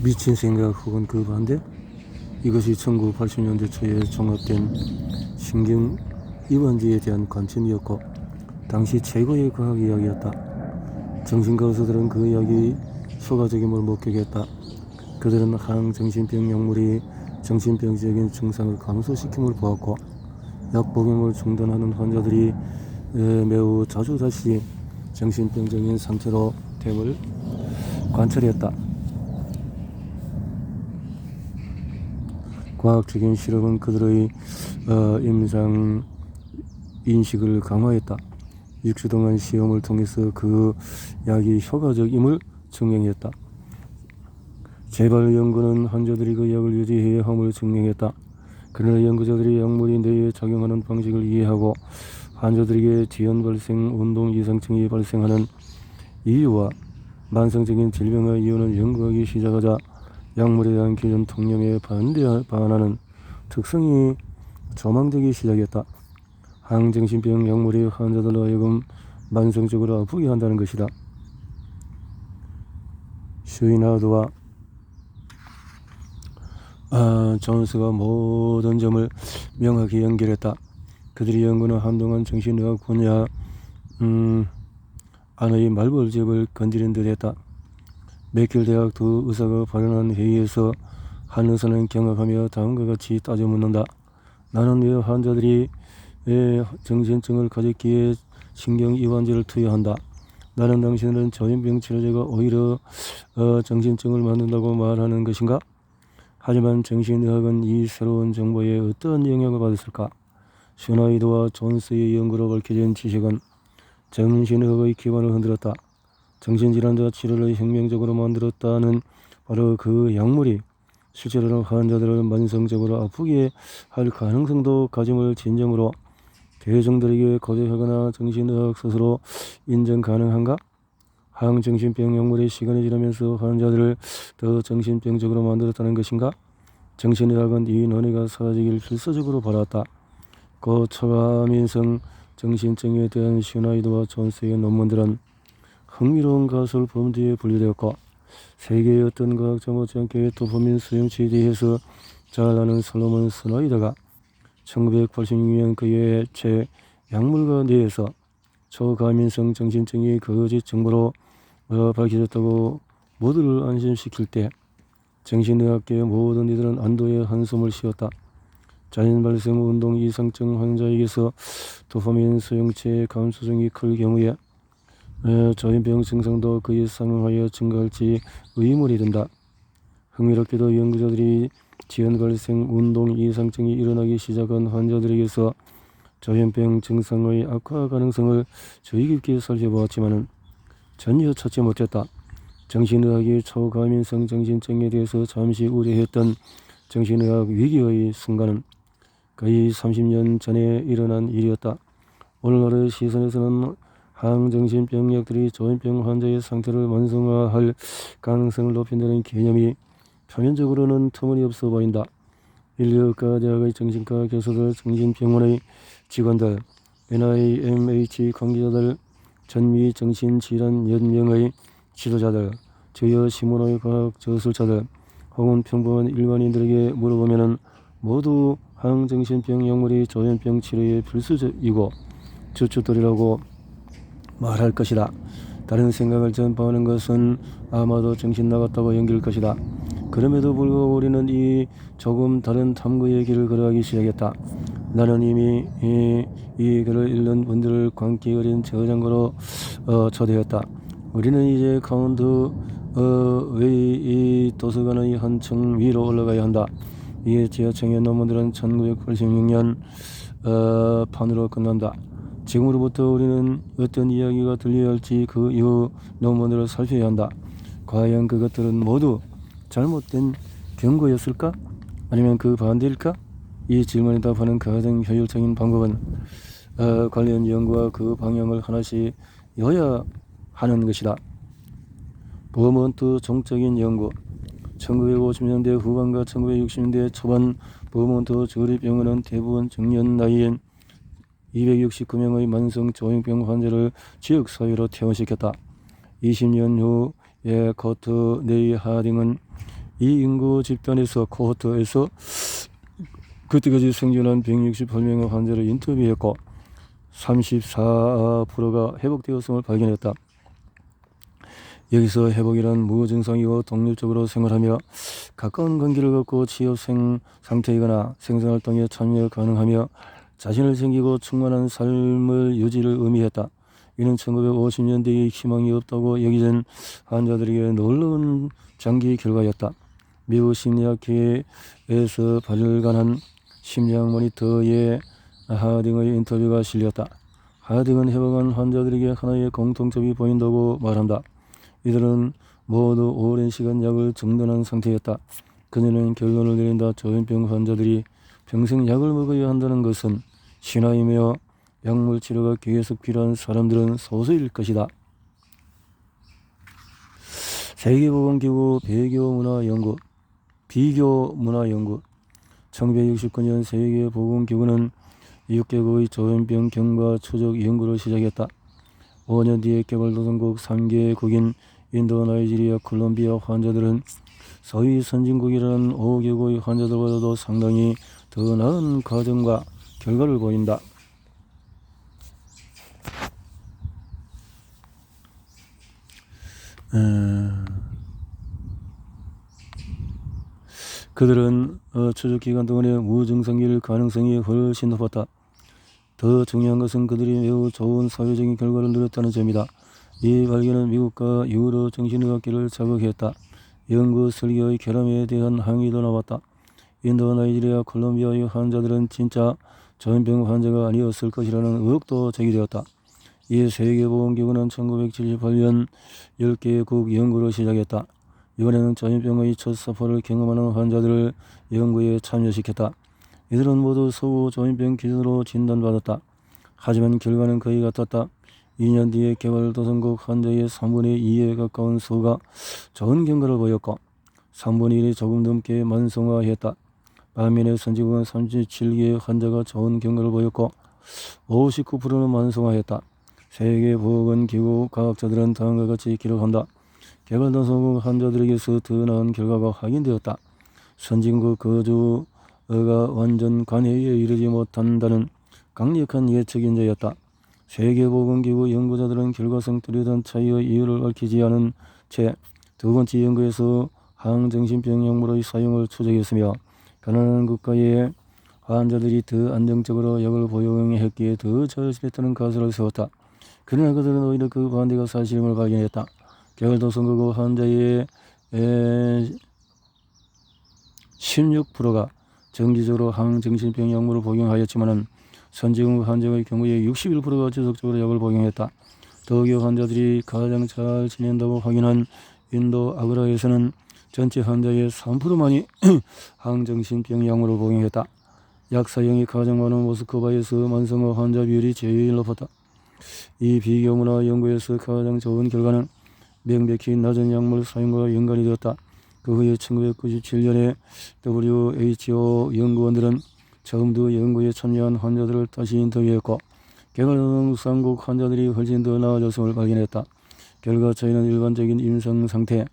미친 생각 혹은 그 반대? 이것이 1980년대 초에 종합된 신경이완제에 대한 관점이었고 당시 최고의 과학 이야기였다. 정신과 의사들은 그 이야기 효과적임을 목격했다. 그들은 항정신병 약물이 정신병적인 증상을 감소시킴을 보았고 약 복용을 중단하는 환자들이 매우 자주 다시 정신병적인 상태로 됨을 관찰했다. 과학적인 실험은 그들의 임상 인식을 강화했다. 6주 동안 시험을 통해서 그 약이 효과적임을 증명했다. 재발 연구는 환자들이 그 약을 유지해야 함을 증명했다. 그러나 연구자들이 약물이 뇌에 작용하는 방식을 이해하고 환자들에게 지연 발생 운동 이상증이 발생하는 이유와 만성적인 질병의 이유는 연구하기 시작하자 약물에 대한 기존 통념에 반하는 특성이 조망되기 시작했다. 항정신병 약물이 환자들로 하여금 만성적으로 아프게 한다는 것이다. 슈이나드와 존스가 모든 점을 명확히 연결했다. 그들의 연구는 한동안 정신의학 분야 안의 말벌집을 건드린 듯했다. 맥길 대학 두 의사가 발언한 회의에서 한 의사는 경악하며 다음과 같이 따져 묻는다. 나는 왜 환자들이 정신증을 가졌기에 신경이완제를 투여한다. 나는 당신들은 조현병 치료제가 오히려 정신증을 만든다고 말하는 것인가? 하지만 정신의학은 이 새로운 정보에 어떤 영향을 받았을까? 슈나이더와 존스의 연구로 밝혀진 지식은 정신의학의 기반을 흔들었다. 정신질환자 치료를 혁명적으로 만들었다는 바로 그 약물이 실제로는 환자들을 만성적으로 아프게 할 가능성도 가짐을 진정으로 대중들에게 고대하거나 정신의학 스스로 인정 가능한가? 항정신병 약물이 시간이 지나면서 환자들을 더 정신병적으로 만들었다는 것인가? 정신의학은 이 논의가 사라지길 필수적으로 바랐다. 그 초과민성 정신증에 대한 슈나이더와 존스의 논문들은 흥미로운 가설 범주에 분류되었고 세계의 어떤 과학자 못지않게 도파민 수용체에 대해서 잘 아는 솔로몬 스나이더가 1986년 그의 책 약물과 뇌에서 초과민성 정신증이 거짓 정보로 밝혀졌다고 모두를 안심시킬 때 정신의학계의 모든 이들은 안도의 한숨을 쉬었다. 자연 발생 운동 이상증 환자에게서 도파민 수용체의 감소성이 클 경우에 조현병 증상도 그에 상응하여 증가할지 의문이 든다. 흥미롭게도 연구자들이 지연 발생 운동 이상증이 일어나기 시작한 환자들에게서 조현병 증상의 악화 가능성을 주의 깊게 살펴보았지만 전혀 찾지 못했다. 정신의학이 초과민성 정신증에 대해서 잠시 우려했던 정신의학 위기의 순간은 거의 30년 전에 일어난 일이었다. 오늘날의 시선에서는 항정신병 약들이 조현병 환자의 상태를 만성화할 가능성을 높인다는 개념이 표면적으로는 터무니없어 보인다. 인류의과대학의 정신과 교수들, 정신병원의 직원들, NIMH 관계자들, 전미 정신질환 연명의 지도자들, 주요 신문의 과학 저술자들, 혹은 평범한 일반인들에게 물어보면 모두 항정신병 약물이 조현병 치료에 필수적이고 주춧돌이라고 말할 것이다. 다른 생각을 전파하는 것은 아마도 정신 나갔다고 연기할 것이다. 그럼에도 불구하고 우리는 이 조금 다른 탐구의 길을 걸어가기 시작했다. 나는 이미 이 글을 읽는 분들을 광기 어린 저장고로 초대했다. 우리는 이제 카운트 웨이 도서관의 한층 위로 올라가야 한다. 이 지하층의 논문들은 1986년 판으로 끝난다. 지금으로부터 우리는 어떤 이야기가 들려야 할지 그 이후 논문들을 살펴야 한다. 과연 그것들은 모두 잘못된 경고였을까? 아니면 그 반대일까? 이 질문에 답하는 가장 효율적인 방법은 관련 연구와 그 방향을 하나씩 여야 하는 것이다. 버몬트 종적인 연구 1950년대 후반과 1960년대 초반 버몬트州立병원은 대부분 정년 나이인 269명의 만성 조현병 환자를 지역사회로 퇴원시켰다. 20년 후에 코트 네이 하딩은 이 인구 집단에서 코호트에서 그때까지 생존한 168명의 환자를 인터뷰했고 34%가 회복되었음을 발견했다. 여기서 회복이란 무증상이고 독립적으로 생활하며 가까운 관계를 갖고 취업 상태이거나 생산활동에 참여 가능하며 자신을 챙기고 충만한 삶을 유지를 의미했다. 이는 1950년대에 희망이 없다고 여기던 환자들에게 놀라운 장기 결과였다. 미국 심리학회에서 발간한 심리학 모니터에 하딩의 인터뷰가 실렸다. 하딩은 회복한 환자들에게 하나의 공통점이 보인다고 말한다. 이들은 모두 오랜 시간 약을 중단한 상태였다. 그녀는 결론을 내린다. 조현병 환자들이 평생 약을 먹어야 한다는 것은 신화이며 약물 치료가 계속 필요한 사람들은 소수일 것이다. 세계보건기구 비교문화연구 1969년 세계보건기구는 6개국의 조현병 경과 추적 연구를 시작했다. 5년 뒤에 개발도상국 3개국인 인도, 나이지리아, 콜롬비아 환자들은 소위 선진국이라는 5개국의 환자들보다도 상당히 더 나은 과정과 결과를 보인다. 그들은 추적기간 동안의 무증상일 가능성이 훨씬 높았다. 더 중요한 것은 그들이 매우 좋은 사회적인 결과를 누렸다는 점이다. 이 발견은 미국과 유럽 정신의학계를 자극했다. 연구 설계의 결함에 대한 항의도 나왔다. 인도, 나이지리아, 콜롬비아의 환자들은 진짜 조현병 환자가 아니었을 것이라는 의혹도 제기되었다. 이에 세계보건기구는 1978년 10개국 연구를 시작했다. 이번에는 조현병의 첫 사포를 경험하는 환자들을 연구에 참여시켰다. 이들은 모두 서구 조현병 기준으로 진단받았다. 하지만 결과는 거의 같았다. 2년 뒤에 개발도상국 환자의 3분의 2에 가까운 수가 좋은 경과를 보였고 3분의 1이 조금 넘게 만성화했다. 반면에 선진국은 37개의 환자가 좋은 경과를 보였고 59%는 만성화했다. 세계보건기구 과학자들은 다음과 같이 기록한다. 개발도상국 환자들에게서 더 나은 결과가 확인되었다. 선진국 거주가 완전 관해에 이르지 못한다는 강력한 예측 인자였다. 세계보건기구 연구자들은 결과성 뚜렷한 차이의 이유를 밝히지 않은 채 두 번째 연구에서 항정신병 약물의 사용을 추적했으며 가난한 국가의 환자들이 더 안정적으로 약을 복용했기에 더 잘 지냈다는 가설을 세웠다. 그러나 그들은 오히려 그 반대가 사실임을 발견했다. 개발도상국 환자의 16%가 정기적으로 항정신병 약물을 복용하였지만 선진국 환자의 경우에 61%가 지속적으로 약을 복용했다. 더욱이 환자들이 가장 잘 지낸다고 확인한 인도 아그라에서는 전체 환자의 3%만이 항정신병 약물을 복용했다. 약 사용이 가장 많은 모스크바에서 만성화 환자 비율이 제일 높았다. 이 비교문화 연구에서 가장 좋은 결과는 명백히 낮은 약물 사용과 연관이 되었다. 그 후에 1997년에 WHO 연구원들은 처음 더 연구에 참여한 환자들을 다시 인터뷰했고 개발도상국 환자들이 훨씬 더 나아졌음을 발견했다. 결과 차이는 일반적인 임상 상태,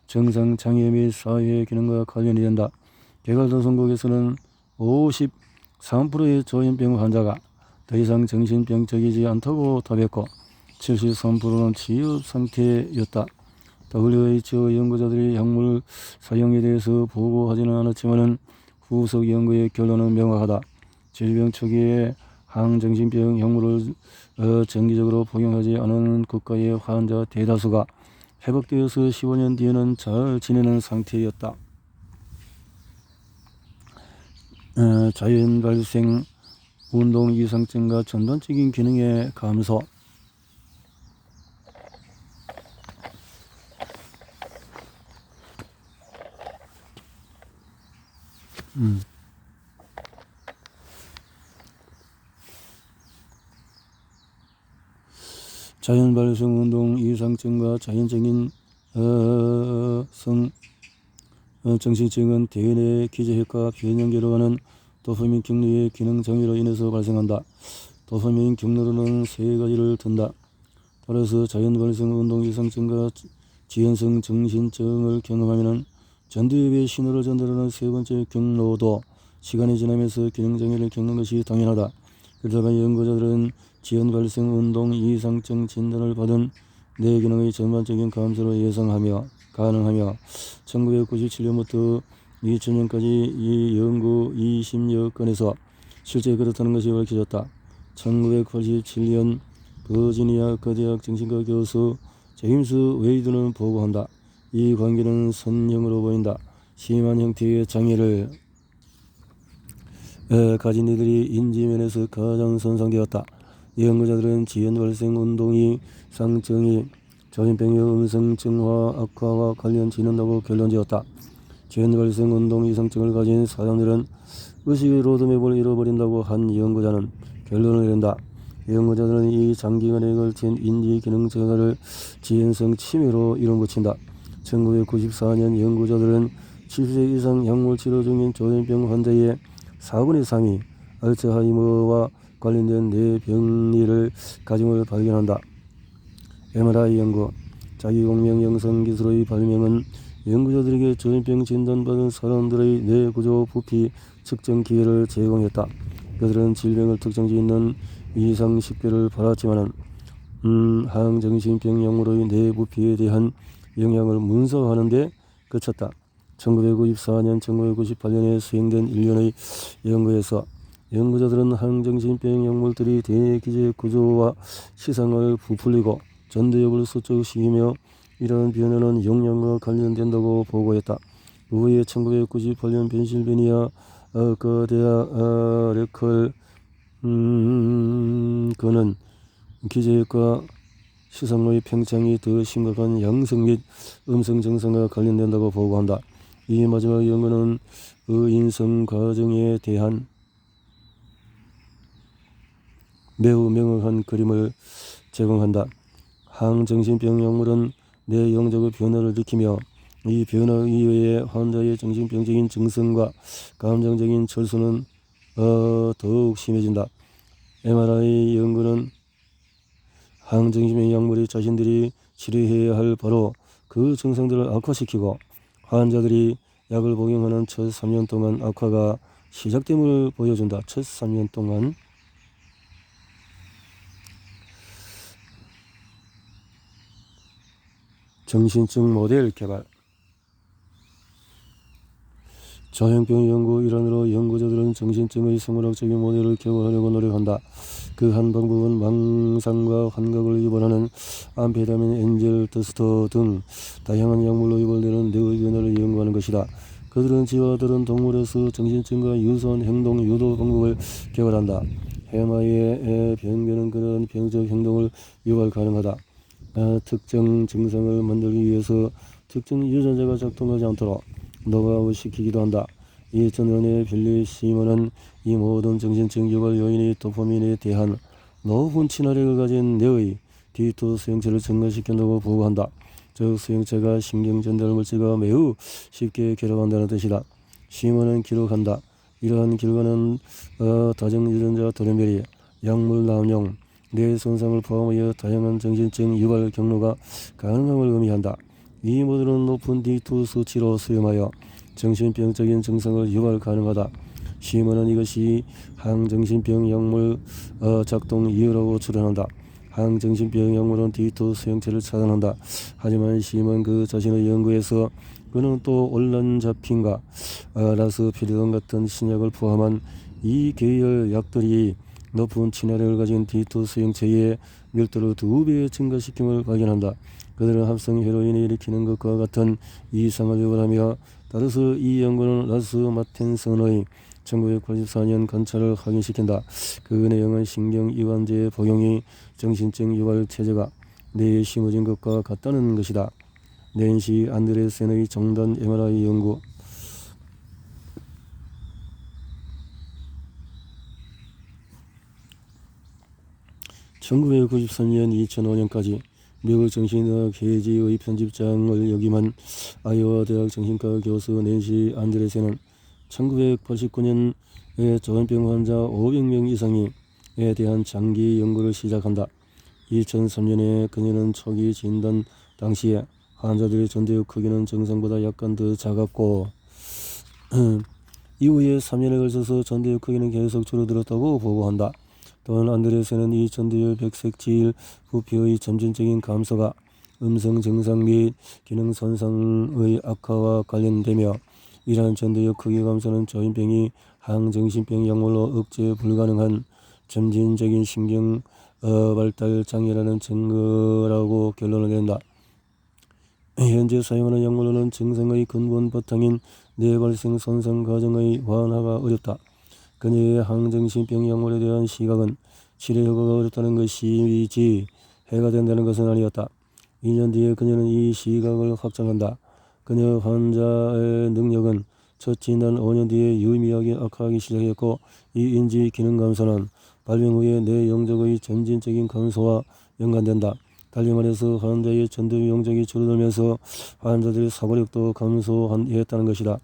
정상 장애 및 사회 기능과 관련이 된다. 개발도상국에서는 53%의 조현병 환자가 더 이상 정신병적이지 않다고 답했고 73%는 취업 상태였다. WHO 연구자들이 약물 사용에 대해서 보고하지는 않았지만 후속 연구의 결론은 명확하다. 질병 초기에 항정신병 약물을 정기적으로 복용하지 않은 국가의 환자 대다수가 회복되어서 15년 뒤에는 잘 지내는 상태였다. 자연 발생 운동 이상증과 전반적인 기능의 감소. 자연 발생 운동 이상증과 자연적인 정신증은 대뇌 기저혈과 변형계로 가는 도파민 경로의 기능 장애로 인해서 발생한다. 도파민 경로로는 세 가지를 든다. 따라서 자연 발생 운동 이상증과 지연성 정신증을 경험하면 전두엽의 신호를 전달하는 세 번째 경로도 시간이 지나면서 기능장애를 겪는 것이 당연하다. 그러다가 연구자들은 지연 발생 운동 이상증 진단을 받은 뇌 기능의 전반적인 감소를 예상하며 가능하며 1997년부터 2000년까지 이 연구 20여 건에서 실제 그렇다는 것이 밝혀졌다. 1987년 버지니아 거대학 정신과 교수 제임스 웨이드는 보고한다. 이 관계는 선형으로 보인다. 심한 형태의 장애를 가진 이들이 인지면에서 가장 손상되었다. 연구자들은 지연 발생 운동이 상증이 전염병의 음성증화 악화와 관련 지는다고 결론지었다. 지연 발생 운동 이상증을 가진 사람들은 의식의 로드맵을 잃어버린다고 한 연구자는 결론을 내린다. 연구자들은 이 장기간에 걸친 인지 기능 저하를 지연성 치매로 이론붙인다. 1994년 연구자들은 70세 이상 약물 치료 중인 조현병 환자의 4분의 3이 알츠하이머와 관련된 뇌병리를 가짐을 발견한다. MRI 연구 자기공명 영상 기술의 발명은 연구자들에게 조현병 진단받은 사람들의 뇌구조 부피 측정 기회를 제공했다. 그들은 질병을 특정짓는 이상식별을 받았지만 항정신병 약물의 뇌부피에 대한 영향을 문서화하는 데 그쳤다. 1994년, 1998년에 수행된 1년의 연구에서 연구자들은 항정신병 약물들이 대기제 구조와 시상을 부풀리고 전두엽을 수축시키며 이러한 변화는 영양과 관련된다고 보고했다. 후에 1998년 펜실베니아 거대학 레컬 그는 기저효과 시상의 팽창이 더 심각한 양성 및 음성 증상과 관련된다고 보고한다. 이 마지막 연구는 인성 과정에 대한 매우 명확한 그림을 제공한다. 항정신병 약물은 뇌 영역의 변화를 일으키며 이 변화 이외에 환자의 정신병적인 증상과 감정적인 철수는 더욱 심해진다. MRI 연구는 항정신병 약물이 자신들이 치료해야 할 바로 그 증상들을 악화시키고 환자들이 약을 복용하는 첫 3년 동안 악화가 시작됨을 보여준다. 첫 3년 동안 정신증 모델 개발 조현병 연구 일환으로 연구자들은 정신증의 생물학적인 모델을 개발하려고 노력한다. 그 한 방법은 망상과 환각을 유발하는 암페타민, 엔젤, 더스터 등 다양한 약물로 유발되는 뇌의 변화를 연구하는 것이다. 그들은 쥐와 다른 동물에서 정신증과 유사한 행동 유도 방법을 개발한다. 해마의 변변은 그런 병적 행동을 유발 가능하다. 특정 증상을 만들기 위해서 특정 유전자가 작동하지 않도록 노가웃시키기도 한다. 2000년에 빌리 시먼은 이 모든 정신증 유발 요인이 도파민에 대한 높은 친화력을 가진 뇌의 D2 수용체를 증가시킨다고 보고한다. 즉 수용체가 신경 전달 물질과 매우 쉽게 결합한다는 뜻이다. 시먼은 기록한다. 이러한 결과는 다정 유전자 돌연변이, 약물 남용, 뇌 손상을 포함하여 다양한 정신증 유발 경로가 가능함을 의미한다. 이 모델은 높은 D2 수치로 수렴하여 정신병적인 증상을 유발 가능하다. 시먼은 이것이 항정신병 약물 작동 이유라고 추론한다. 항정신병 약물은 D2 수용체를 차단한다. 하지만 시먼 그 자신의 연구에서 그는 또 올란자핀과 라스피리돈 같은 신약을 포함한 이 계열 약들이 높은 친화력을 가진 D2 수용체의 밀도를 2배 증가시킴을 발견한다. 그들은 합성 헤로인이 일으키는 것과 같은 이상을 유발하며 따라서 이 연구는 라스 마텐슨의 1984년 관찰을 확인시킨다. 그 내용은 신경이완제의 복용이 정신증 유발 체제가 뇌에 심어진 것과 같다는 것이다. 낸시 안드레센의 정단 MRI 연구 1993년 2005년까지 미국 정신의학 회지의 편집장을 역임한 아이오와 대학 정신과 교수 낸시 안드레센은 1989년에 조현병 환자 500명 이상에 대한 장기 연구를 시작한다. 2003년에 그녀는 초기 진단 당시에 환자들의 전두엽 크기는 정상보다 약간 더 작았고 이후에 3년에 걸쳐서 전두엽 크기는 계속 줄어들었다고 보고한다. 또한 안드레센은 이 전두엽 백색 질 부피의 점진적인 감소가 음성 증상 및 기능 손상의 악화와 관련되며 이러한 전두엽 크기 감소는 조현병이 항정신병 약물로 억제 불가능한 점진적인 신경 발달 장애라는 증거라고 결론을 낸다. 현재 사용하는 약물로는 증상의 근본 바탕인 뇌발생 손상 과정의 완화가 어렵다. 그녀의 항정신병 약물에 대한 시각은 치료 효과가 어렵다는 것이지 해가 된다는 것은 아니었다. 2년 뒤에 그녀는 이 시각을 확장한다. 그녀 환자의 능력은 첫 진단 5년 뒤에 유의미하게 악화하기 시작했고 이 인지 기능 감소는 발병 후에 뇌 영역의 점진적인 감소와 연관된다. 달리 말해서 환자의 전두엽 영역이 줄어들면서 환자들의 사고력도 감소했다는 것이다.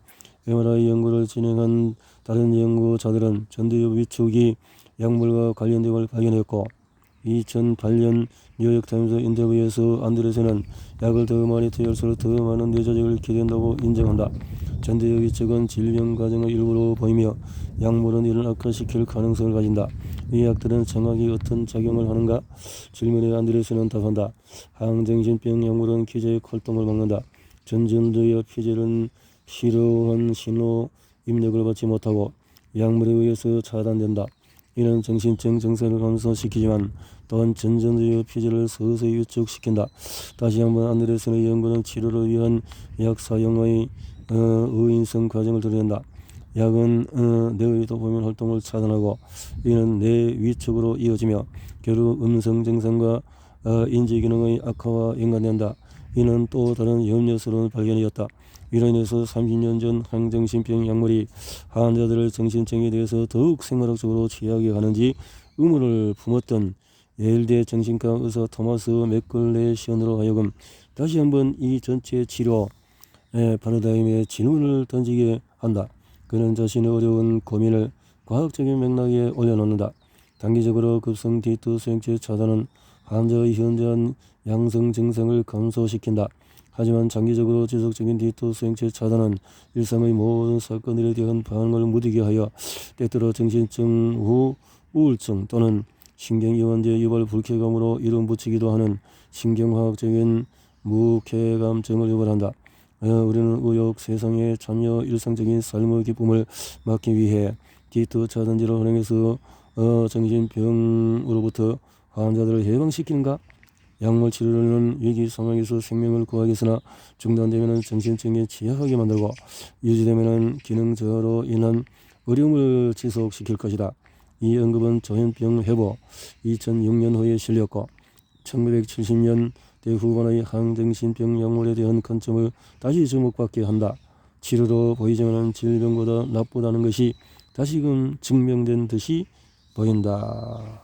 MRI 연구를 진행한 다른 연구자들은 전두엽 위축이 약물과 관련됨을 발견했고 2008년 뉴욕타임스 인터뷰에서 안드레센은 약을 더 많이 투여할수록 더 많은 뇌조직을 잃게 된다고 인정한다. 전두엽 위축은 질병 과정의 일부로 보이며 약물은 이를 악화시킬 가능성을 가진다. 이 약들은 정확히 어떤 작용을 하는가? 질문에 안드레센은 답한다. 항정신병 약물은 기저의 활동을 막는다. 전두엽 피질은 필요한 신호 입력을 받지 못하고 약물에 의해서 차단된다. 이는 정신적 증상을 감소시키지만 또한 전두엽 피질을 서서히 위축시킨다. 다시 한번 안드레센의 연구는 치료를 위한 약 사용의 의인성 과정을 드러낸다. 약은 뇌의 도파민 활동을 차단하고 이는 뇌 위축으로 이어지며 결국 음성 증상과 인지 기능의 악화와 연관된다. 이는 또 다른 염려스러운 발견이었다. 이로 인해서 30년 전 항정신병 약물이 환자들의 정신증에 대해서 더욱 생물학적으로 취약해 하는지 의문을 품었던 예일대 정신과 의사 토마스 맥글레시언으로 하여금 다시 한번 이 전체 치료 파라다임에 질문을 던지게 한다. 그는 자신의 어려운 고민을 과학적인 맥락에 올려놓는다. 단기적으로 급성 D2 수용체 차단은 환자의 현저한 양성 증상을 감소시킨다. 하지만 장기적으로 지속적인 D2 수용체 차단은 일상의 모든 사건들에 대한 반응을 무디게 하여 때때로 정신증 후 우울증 또는 신경이완제 유발 불쾌감으로 이름 붙이기도 하는 신경화학적인 무쾌감증을 유발한다. 우리는 의욕, 세상에 참여, 일상적인 삶의 기쁨을 막기 위해 D2 차단제를 활용해서 정신병으로부터 환자들을 해방시키는가? 약물 치료는 위기 상황에서 생명을 구하겠으나 중단되면 정신증에 취약하게 만들고 유지되면 기능 저하로 인한 어려움을 지속시킬 것이다. 이 언급은 조현병 회복 2006년 후에 실렸고 1970년 대후반의 항정신병 약물에 대한 관점을 다시 주목받게 한다. 치료로 보이지만 질병보다 나쁘다는 것이 다시금 증명된 듯이 보인다.